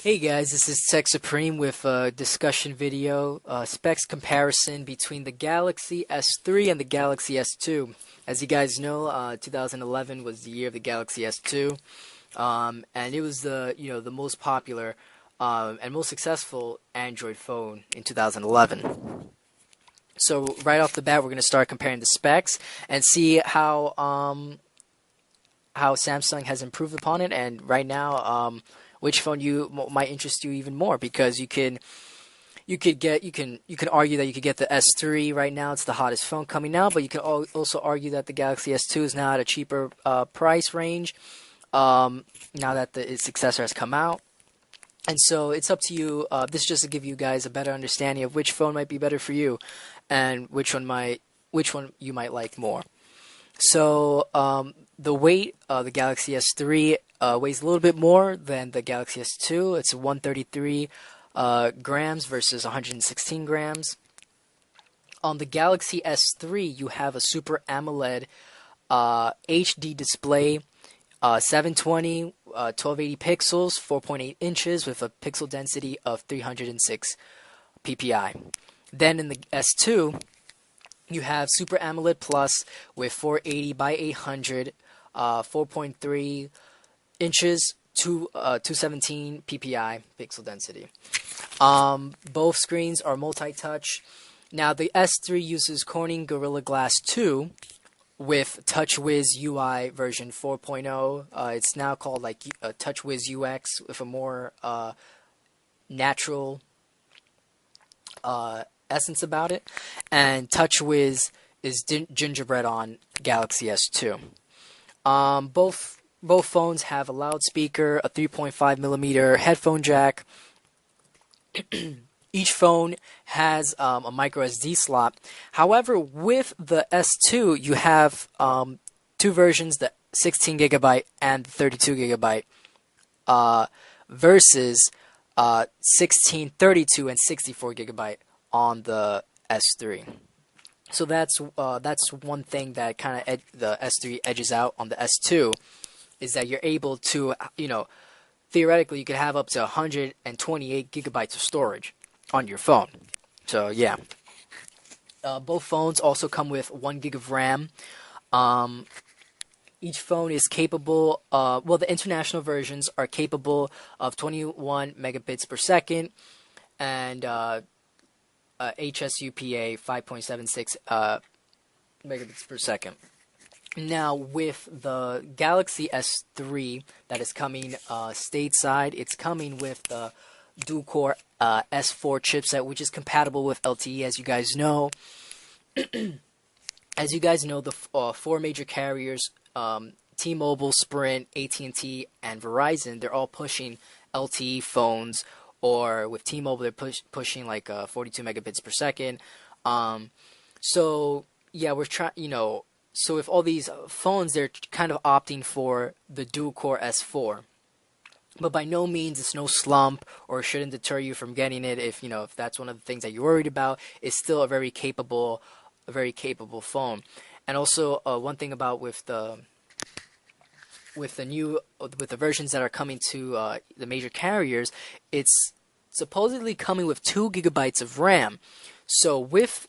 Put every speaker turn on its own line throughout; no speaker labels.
Hey guys, this is Tech Supreme with a discussion video, specs comparison between the Galaxy S3 and the Galaxy S2. As you guys know, 2011 was the year of the Galaxy S2, and it was the most popular and most successful Android phone in 2011. So right off the bat, we're going to start comparing the specs and see how Samsung has improved upon it, and right now, which phone might interest you even more because you can argue that you could get the S3 right now. It's the hottest phone coming out, but you can also argue that the Galaxy S2 is now at a cheaper price range now that its successor has come out. And so it's up to you. This is just to give you guys a better understanding of which phone might be better for you, and which one you might like more. So the weight of the Galaxy S3 weighs a little bit more than the Galaxy S2. It's 133 grams versus 116 grams. On the Galaxy S3, you have a Super AMOLED HD display, 720, 1280 pixels, 4.8 inches with a pixel density of 306 ppi. Then in the S2, you have Super AMOLED Plus with 480 by 800, 4.3 inches, 217 ppi pixel density. Both screens are multi-touch. Now the S3 uses Corning Gorilla Glass 2 with TouchWiz UI version 4.0. It's now called like TouchWiz UX with a more natural essence about it, and TouchWiz is gingerbread on Galaxy S2. Both phones have a loudspeaker, a 3.5 millimeter headphone jack. Each phone has a micro SD slot. However, with the S2, you have two versions: the 16 gigabyte and 32 gigabyte, versus 16, 32, and 64 gigabyte on the S3. So that's one thing that kind of the S3 edges out on the S2, is that you're able to, theoretically you could have up to 128 gigabytes of storage on your phone. So yeah, both phones also come with 1 gig of RAM. Each phone is capable, the international versions are capable of 21 megabits per second and HSUPA 5.76 megabits per second. Now, with the Galaxy S3 that is coming stateside, it's coming with the dual-core S4 chipset, which is compatible with LTE, as you guys know. As you guys know, the four major carriers, T-Mobile, Sprint, AT&T, and Verizon, they're all pushing LTE phones, or with T-Mobile, they're pushing like 42 megabits per second. So yeah, we're trying, so with all these phones, they're kind of opting for the dual-core S4. But by no means, it's no slump or shouldn't deter you from getting it if that's one of the things that you're worried about. It's still a very capable phone. And also, one thing about with the versions that are coming to the major carriers, it's supposedly coming with 2 gigabytes of RAM. So if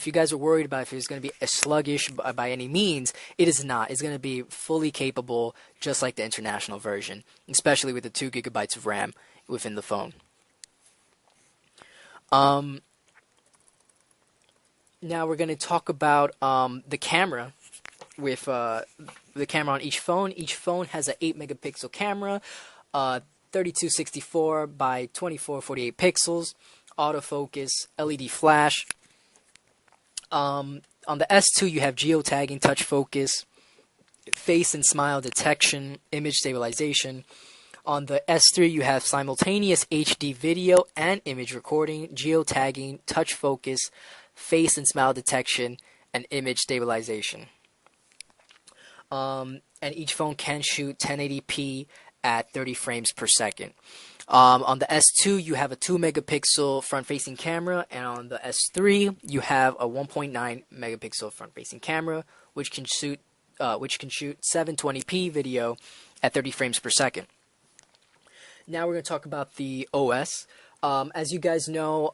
you guys are worried about if it's going to be sluggish by any means, it is not. It's going to be fully capable, just like the international version, especially with the 2 gigabytes of RAM within the phone. Now we're going to talk about the camera. With the camera on each phone. Each phone has an 8 megapixel camera, 3264 by 2448 pixels, autofocus, LED flash. On the S2, you have geotagging, touch focus, face and smile detection, image stabilization. On the S3, you have simultaneous HD video and image recording, geotagging, touch focus, face and smile detection, and image stabilization. And each phone can shoot 1080p at 30 frames per second. On the S2, you have a 2 megapixel front-facing camera, and on the S3, you have a 1.9 megapixel front-facing camera, which can shoot 720p video at 30 frames per second. Now we're going to talk about the OS. As you guys know,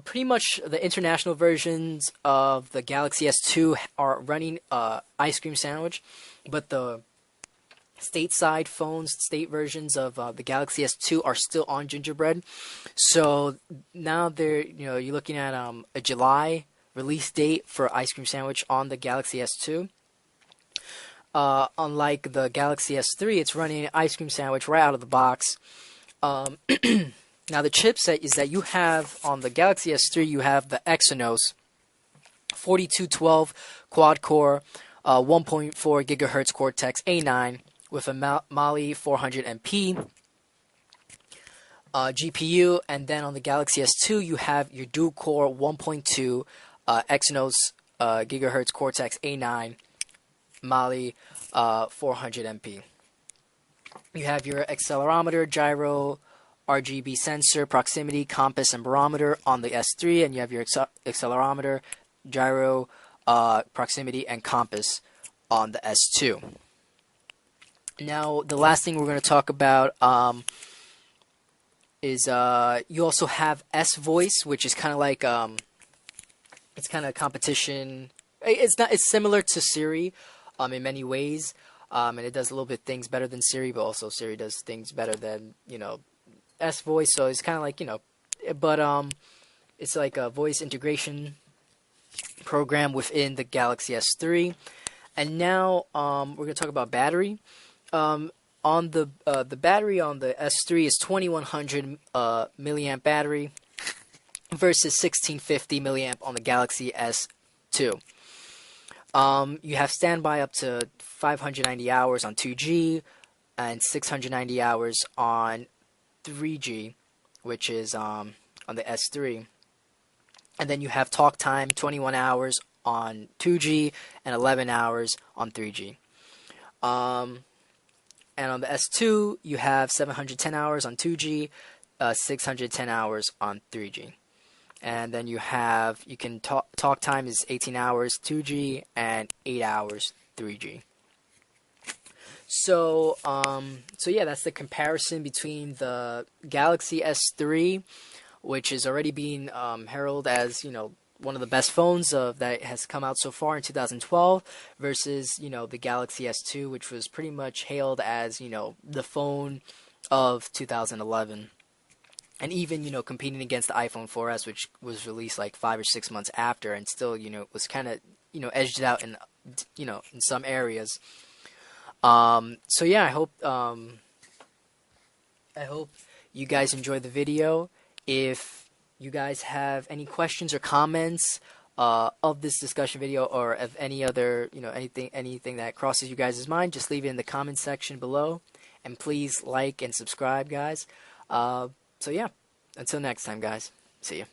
pretty much the international versions of the Galaxy S2 are running Ice Cream Sandwich, but the stateside phones, state versions of the Galaxy S2 are still on Gingerbread. So now you're looking at a July release date for Ice Cream Sandwich on the Galaxy S2. Unlike the Galaxy S3, it's running Ice Cream Sandwich right out of the box. Now the chipset is that you have on the Galaxy S3, you have the Exynos 4212 quad core, 1.4 gigahertz Cortex A9 with a Mali 400MP GPU, and then on the Galaxy S2 you have your dual core 1.2 Exynos gigahertz Cortex A9 Mali 400MP. You have your accelerometer, gyro, RGB sensor, proximity, compass, and barometer on the S3, and you have your accelerometer, gyro, proximity, and compass on the S2. Now, the last thing we're going to talk about is you also have S Voice, which is kind of like it's kind of competition. It's similar to Siri in many ways, and it does a little bit things better than Siri, but also Siri does things better than S Voice. So it's kind of like but it's like a voice integration program within the Galaxy S3. And now we're going to talk about battery. On the battery on the S3 is 2100 milliamp battery versus 1650 milliamp on the Galaxy S2. You have standby up to 590 hours on 2G and 690 hours on 3G, which is on the S3. And then you have talk time 21 hours on 2G and 11 hours on 3G. And on the S2, you have 710 hours on 2G, 610 hours on 3G. And then you can talk time is 18 hours 2G and 8 hours 3G. So yeah, that's the comparison between the Galaxy S3, which is already being heralded as one of the best phones that has come out so far in 2012, versus the Galaxy S2, which was pretty much hailed as the phone of 2011. And even, competing against the iPhone 4S, which was released like 5 or 6 months after, and still, was kind of, edged out in, in some areas. So yeah, I hope you guys enjoyed the video. If you guys have any questions or comments of this discussion video, or of any other, anything that crosses you guys' mind, just leave it in the comment section below. And please like and subscribe, guys. So yeah, until next time, guys. See ya.